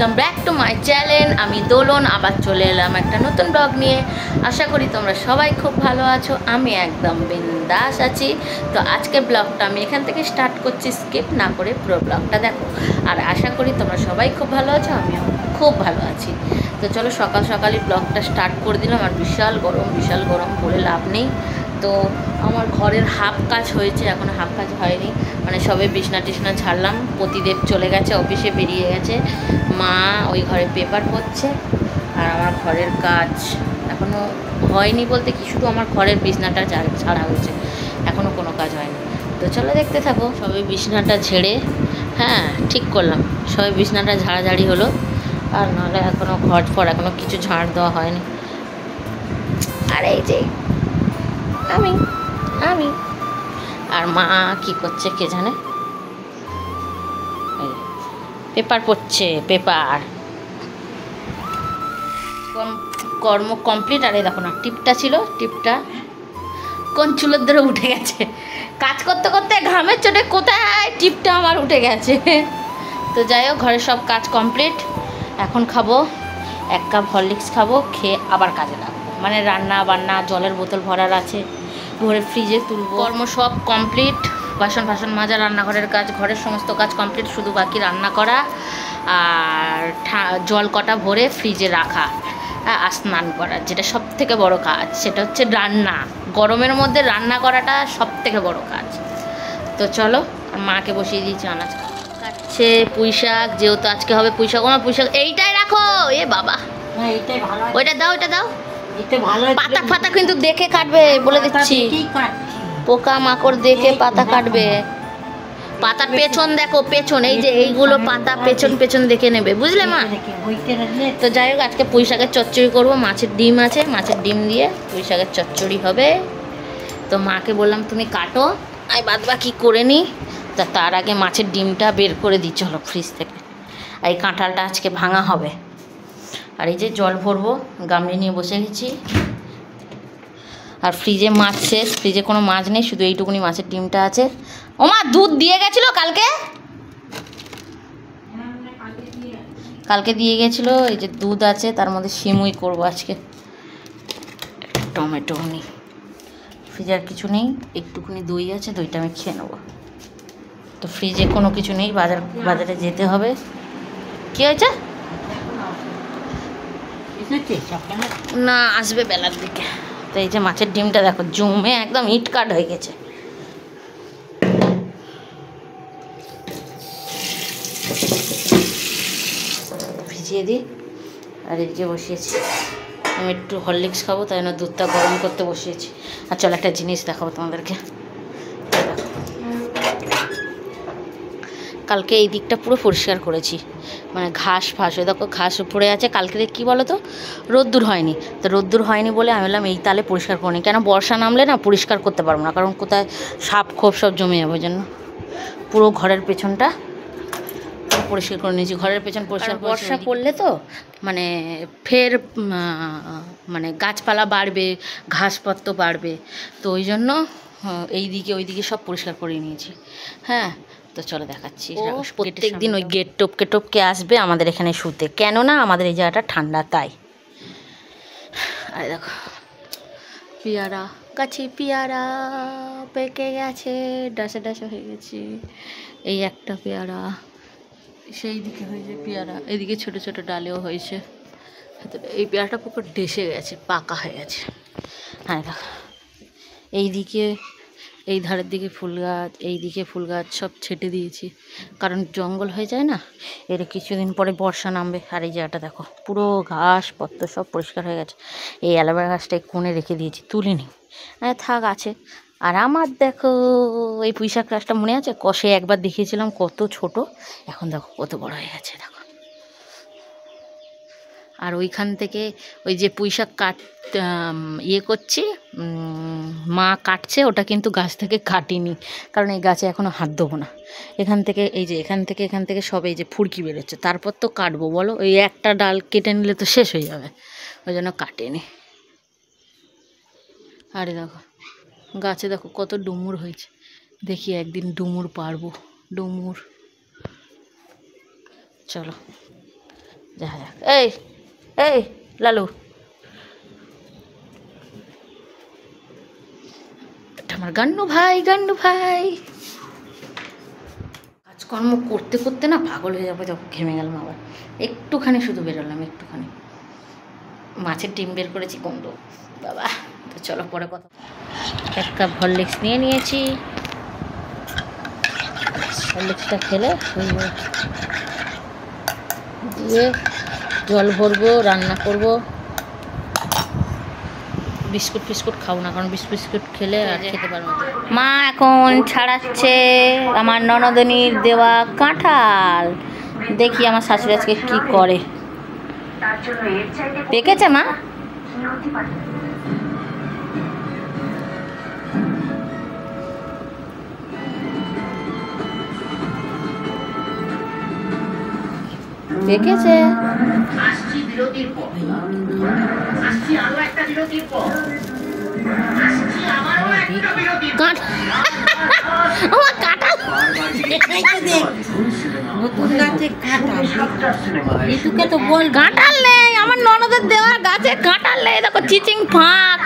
Welcome back to my channel. আমি দোলন আবার চলে এলাম একটা নতুন ব্লগ নিয়ে। আশা করি তোমরা সবাই খুব ভালো আছো, আমি একদম বিন্দাস আছি। তো আজকে ব্লগটা আমি এখান থেকে স্টার্ট করছি, স্কিপ না করে পুরো ব্লগটা দেখো। আর আশা করি তোমরা সবাই খুব ভালো আছো, আমিও খুব ভালো আছি। তো চলো সকাল সকালই ব্লগটা স্টার্ট করে দিলাম। আর বিশাল গরম বলে লাভ নেই। তো আমার ঘরের হাফ কাজ হয়েছে, এখনও হাফ কাজ হয়নি, মানে সবে বিছনা টিছনা ছাড়লাম। প্রতিদেব চলে গেছে, অফিসে বেরিয়ে গেছে। মা ওই ঘরে পেপার পড়ছে, আর আমার ঘরের কাজ এখনও হয়নি বলতে কি, শুধু আমার ঘরের বিছনাটা ছাড়া হয়েছে, এখনও কোনো কাজ হয়নি। তো চলো দেখতে থাকো। সবে বিছনাটা ঝেড়ে ঠিক করলাম, সবে বিছনাটা ঝাড়াঝাড়ি হলো। আর নাহলে এখনও ঘর ফর এখনও কিছু ঝাড় দেওয়া হয়নি। আর এই যে আমি আর মা কি করছে কে জানে, পেপার পড়ছে, পেপার কর্ম কমপ্লিট। আর এই দেখো না, টিপটা ছিল, টিপটা কোন চুলোর ধরে উঠে গেছে। কাজ করতে করতে ঘামের চোটে কোথায় টিপটা আমার উঠে গেছে। তো যাই হোক, ঘরের সব কাজ কমপ্লিট। এখন খাবো 1 কাপ হরলিক্স, খাবো, খেয়ে আবার কাজে লাগবো। মানে রান্না বান্না, জলের বোতল ভরার আছে, ভরে ফ্রিজে তুলবো। কর্ম সব কমপ্লিট, বাসন ফাসন মাজা, রান্নাঘরের কাজ, ঘরের সমস্ত কাজ কমপ্লিট, শুধু বাকি রান্না করা আর জল কটা ভরে ফ্রিজে রাখা আর স্নান করা। যেটা সব থেকে বড়ো কাজ সেটা হচ্ছে রান্না। গরমের মধ্যে রান্না করাটা সব থেকে বড়ো কাজ। তো চলো, মাকে বসিয়ে দিয়েছি আনাজ কাটছে। পুঁই শাক যেহেতু আজকে হবে, পুঁই শাক, আমার পুঁই শাক এইটাই রাখো। এ বাবা, ওইটা দাও, ওইটা দাও। পাতা ফাতা কিন্তু দেখে কাটবে, বলে দিচ্ছি। পোকা মাকড় দেখে পাতা কাটবে। পাতার পেছন দেখো, পেছন, এই যে এইগুলো পাতা পেছন দেখে নেবে, বুঝলে মা? তো যাই হোক, আজকে পুঁই শাকের চচ্চড়ি করবো। মাছের ডিম আছে, মাছের ডিম দিয়ে পুঁই শাকের চচ্চড়ি হবে। তো মাকে বললাম তুমি কাটো, আমি বাদ বাকি করে নিই। তার আগে মাছের ডিমটা বের করে দিই চলো ফ্রিজ থেকে। আর এই কাঁঠালটা আজকে ভাঙা হবে। আর এই যে জল ভরবো, গামলি নিয়ে বসে গেছি। আর ফ্রিজে মাছ শেষ, ফ্রিজে কোনো মাছ নেই, শুধু এইটুকুনি মাছের ডিমটা আছে। ও মা, দুধ দিয়ে গেছিলো কালকে দিয়ে গেছিলো। এই যে দুধ আছে, তার মধ্যে সিমুই করবো আজকে। টমেটো নেই, ফ্রিজে আর কিছু নেই, একটুখানি দই আছে, দইটা আমি খেয়ে নেবো। তো ফ্রিজে কোনো কিছু নেই, বাজারে যেতে হবে। কী হয়েছে? না, আসবে বেলার দিকে। তো এই যে মাছের ডিমটা দেখো, জমে একদম ইট কাট হয়ে গেছে। ভিজিয়ে দিই। আর এদিকে বসিয়েছি, আমি একটু হরলিক্স খাবো, তাই জন্য দুধটা গরম করতে বসিয়েছি। আর চলো একটা জিনিস দেখাবো তোমাদেরকে। কালকে এই দিকটা পুরো পরিষ্কার করেছি, মানে ঘাস ফাঁস, ওই দেখো ঘাস পড়ে আছে। কালকে কি বলো তো, রোদ্দুর হয়নি। তো রোদ্দুর হয়নি বলে আমি বললাম এই তালে পরিষ্কার করিনি, কেন বর্ষা নামলে না পরিষ্কার করতে পারবো না, কারণ কোথায় সাপ খোপ সব জমে যাবে। ওই জন্য পুরো ঘরের পেছনটা পরিষ্কার করে নিয়েছি। ঘরের পেছন পরিষ্কার, বর্ষা পড়লে তো মানে ফের মানে গাছপালা বাড়বে, ঘাসপত্র বাড়বে। তো ওই জন্য এইদিকে ওইদিকে সব পরিষ্কার করে নিয়েছি। তো চলো দেখাচ্ছি। প্রত্যেক দিন ওই গেট টপকে আসবে আমাদের এখানে শুতে, কেননা আমাদের এই জায়গাটা ঠান্ডা, তাই। আর দেখো পেয়ারা গাছে, পেয়ারা পেকে গেছে, ডাসে হয়ে গেছে। এই একটা পেয়ারা, সেই দিকে হয়েছে পেয়ারা, এদিকে ছোট ছোট ডালেও হয়েছে। এই পেয়ারাটা পুরো ডেসে গেছে, পাকা হয়ে গেছে। দেখো এইদিকে, এই ধারের দিকে ফুল গাছ, এই দিকে ফুল গাছ সব ছেটে দিয়েছি, কারণ জঙ্গল হয়ে যায় না। এর কিছুদিন পরে বর্ষা নামবে। আর এই জায়গাটা দেখো পুরো ঘাস পত্র সব পরিষ্কার হয়ে গেছে। এই অ্যালোভেরা গাছটা কোণে রেখে দিয়েছি, তুলিনি, থাক আছে। আর আমার দেখো এই পুঁই শাক গাছটা মনে আছে, কষে একবার দেখিয়েছিলাম কত ছোট, এখন দেখো কত বড় হয়ে গেছে দেখো। আর ওইখান থেকে ওই যে পুঁই শাক করছি, মা কাটছে, ওটা কিন্তু গাছ থেকে কাটিনি, কারণ এই গাছে এখনও হাত দেবো না। এখান থেকে এই যে এখান থেকে সব এই যে ফুরকি বেরোচ্ছে, তারপর তো কাটবো বলো। ওই একটা ডাল কেটে নিলে তো শেষ হয়ে যাবে, ওই জন্য কাটেনি। আরে দেখো গাছে দেখো কত ডুমুর হয়েছে, দেখি একদিন ডুমুর পারবো, ডুমুর। চলো যাক। এই এই লালু, এটা আমার গান্নু ভাই, গান্নু ভাই। কাজকর্ম করতে করতে না পাগল হয়ে যাবো, যখন ঘেমে গেলাম আবার। একটুখানি শুধু বেরোলাম, একটুখানি মাছের ডিম বের করেছি কুমড়ো বাবা। তো চলো পরে কথা। 1 কাপ হরলিক্স নিয়ে নিয়েছি, হরলিক্সটা খেলে দিয়ে জল ভরবো, রান্না করব। বিস্কুট ফিস্কুট খাবো না, কারণ বিস্কুট খেলে আর খেতে পারবো না। মা এখন ছাড়াচ্ছে আমার ননদনীর দেওয়া কাঁঠাল। দেখি আমার শাশুড়ি আজকে কি করে। পেকেছে মা? পেকেছে। কাঁঠাল নেই আমার ননদের দেওয়ার গাছে, কাঁঠাল নেই। দেখো চিচিং ফাঁক,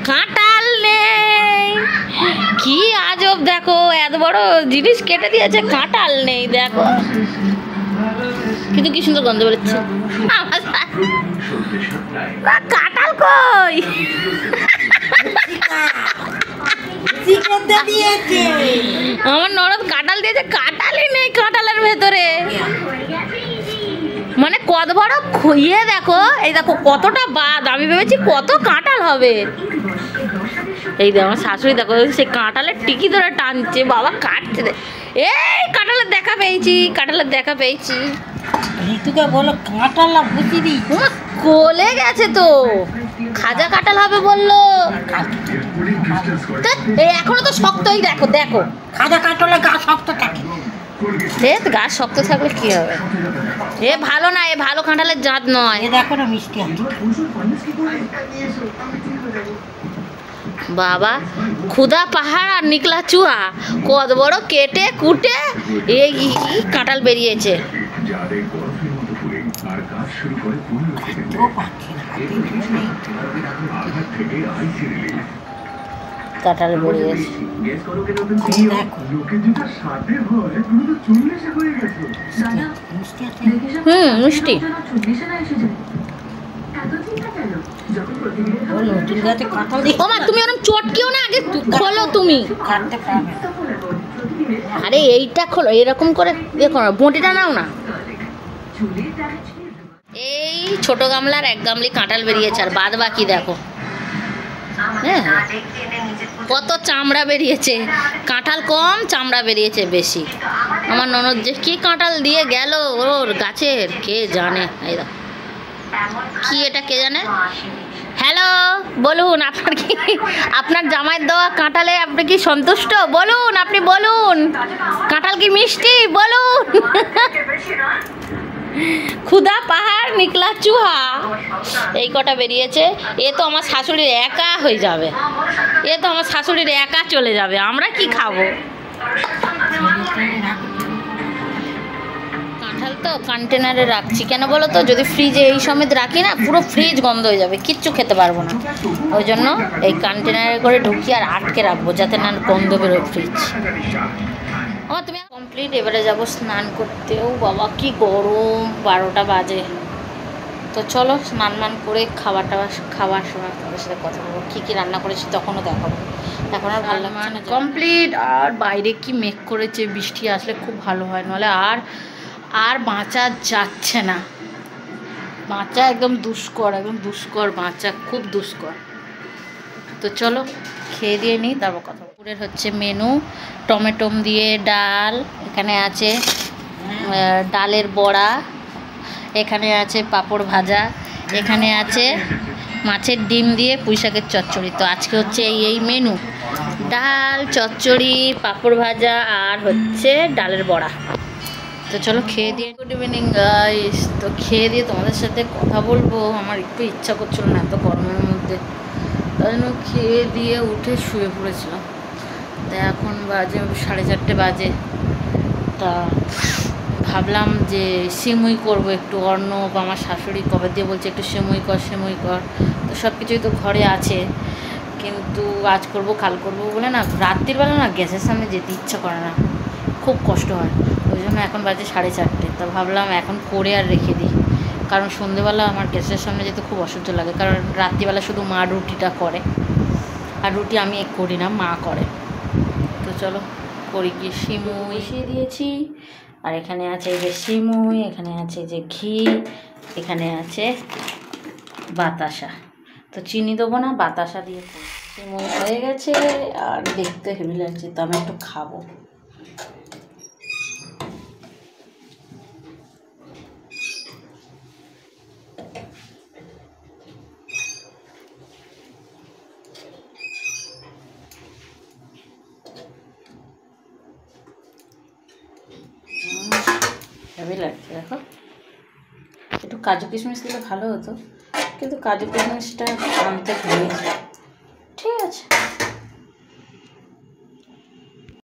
কাঁঠাল নেই। কি আজব, দেখো এত বড় জিনিস কেটে দিয়েছে, কাঁঠাল নেই। দেখো কিন্তু কি সুন্দর গন্ধ বেরোচ্ছে। কাঁঠাল কই? আমার ননদ কাঁঠাল দিয়েছে, কাঁঠালই নেই কাঁঠালের ভেতরে। মানে কত বড় খুইয়ে, দেখো এই দেখো কতটা বাদ। আমি ভেবেছি কত কাঁঠাল হবে। এই দেখো আমার শাশুড়ি, দেখো সেই কাঁঠালের টিকি ধরে টানছে, বাবা কাটছে। এই কাঁঠালের দেখা পেয়েছি, কাঁঠালের দেখা পেয়েছি। ঋতুকে বলো কাঁঠাল না বুঝি দি, কোলে গেছে তো। খাজা কাঁঠাল হবে বললো। এই এখনো তো শক্তই, দেখো দেখো খাজা কাঁঠালের গা শক্ত থাকে। গাছ শক্ত থাকলে কি হবে? এ ভালো না, এ ভালো কাঁঠালের জাত নয়। এ দেখো না মিষ্টি আছে বাবা। খুদা পাহাড় আর নিকলা চুহা কত বড় কেটে কুটে এই কাঁঠাল বেরিয়েছে। কাঁঠাল বেরিয়েছে। মিষ্টি। নতুন গাছে কাঁঠাল ও মা, তুমি ওরকম চটকিও না, আগে খোলো তুমি। আরে এইটা খোলো, এরকম করে দেখো না, বঁটিটা নাও না। এই ছোট গামলার 1 গামলি কাঁঠাল বেরিয়েছে, আর বাদ বাকি দেখো। হ্যাঁ, কত চামড়া বেরিয়েছে। কাঁঠাল কম, চামড়া বেরিয়েছে বেশি। আমার ননদ যে কি কাঁঠাল দিয়ে গেল ওর গাছের, কে জানে। এই দেখো কি, এটা কে জানে। হ্যালো, বলুন আপনার কি, আপনার জামাইয়ের দেওয়া কাঁঠালে আপনি কি সন্তুষ্ট? বলুন, আপনি বলুন, কাঁঠাল কি মিষ্টি? বলুন। খুদা পাহাড় নিকলা চুহা এই কটা বেরিয়েছে। এ তো আমার শাশুড়ির একা হয়ে যাবে, এ তো আমার শাশুড়ির একা চলে যাবে। আমরা কি খাবো? কাঁঠাল তো কন্টেনারে রাখছি কেন বলো তো, যদি ফ্রিজে এই সমেত রাখি না, পুরো ফ্রিজ বন্ধ হয়ে যাবে, কিচ্ছু খেতে পারবো না। ওই জন্য এই কন্টেনারে করে ঢুকিয়ে আর আটকে রাখবো, যাতে না গন্ধ বেরোয় ফ্রিজ। আমার তুমি কমপ্লিট। এবারে যাবো স্নান করতেও। বাবা কি গরম, 12টা বাজে। তো চলো স্নান মান করে খাবার সময় তোমাদের সাথে কথা বলবো। কী কী রান্না করেছি তখনও দেখাবো। এখন আর ভালো লাগছে না। কমপ্লিট। আর বাইরে কি মেঘ করেছে, বৃষ্টি আসলে খুব ভালো হয়, নাহলে আর বাঁচা যাচ্ছে না। বাঁচা একদম দুষ্কর, একদম দুষ্কর বাঁচা, খুব দুষ্কর। তো চলো খেয়ে দিয়ে নিই, তারপর কথা। দুপুরের হচ্ছে মেনু, টমেটো দিয়ে ডাল, এখানে আছে ডালের বড়া, এখানে আছে পাঁপড় ভাজা, এখানে আছে মাছের ডিম দিয়ে পুঁই শাকের চচ্চড়ি। তো আজকে হচ্ছে এই মেনু, ডাল, চচ্চড়ি, পাঁপড় ভাজা আর হচ্ছে ডালের বড়া। তো চলো খেয়ে দিয়ে। Good evening guys. তো খেয়ে দিয়ে তোমাদের সাথে কথা বলবো, আমার একটু ইচ্ছা করছিল না এত গরমের মধ্যে, তাই জন্য খেয়ে দিয়ে উঠে শুয়ে পড়েছিলাম। তো এখন বাজে 4:30 বাজে। তা ভাবলাম যে সিমুই করবো একটু। অর্ণব আমার শাশুড়ি কবে দিয়ে বলছে একটু সিমুই কর। তো সব কিছুই তো ঘরে আছে, কিন্তু আজ করব কাল করব বলে না, রাত্রিবেলা না গ্যাসের সামনে যেতে ইচ্ছা করে না, খুব কষ্ট হয়। ওই জন্য এখন বাজে 4:30। তা ভাবলাম এখন করে আর রেখে দিই, কারণ সন্ধেবেলা আমার গ্যাসের সামনে যেতে খুব অসহ্য লাগে। কারণ রাত্রিবেলা শুধু মা রুটিটা করে, আর রুটি আমি করি না, মা করে। তো চলো করি। গিয়ে সিমুই বসিয়ে দিয়েছি, আর এখানে আছে এই যে সিমুই, এখানে আছে যে ঘি, এখানে আছে বাতাসা। তো চিনি দেবো না, বাতাসা দিয়ে সিমুই হয়ে গেছে, আর দেখতে হেভি লাগছে। তো আমি একটু খাবো। হেভি লাগছে, দেখো। একটু কাজু কিশমিশ দিলে ভালো হতো, কিন্তু কাজু কিশমিশটা আনতে ভুলে গেছি। ঠিক আছে।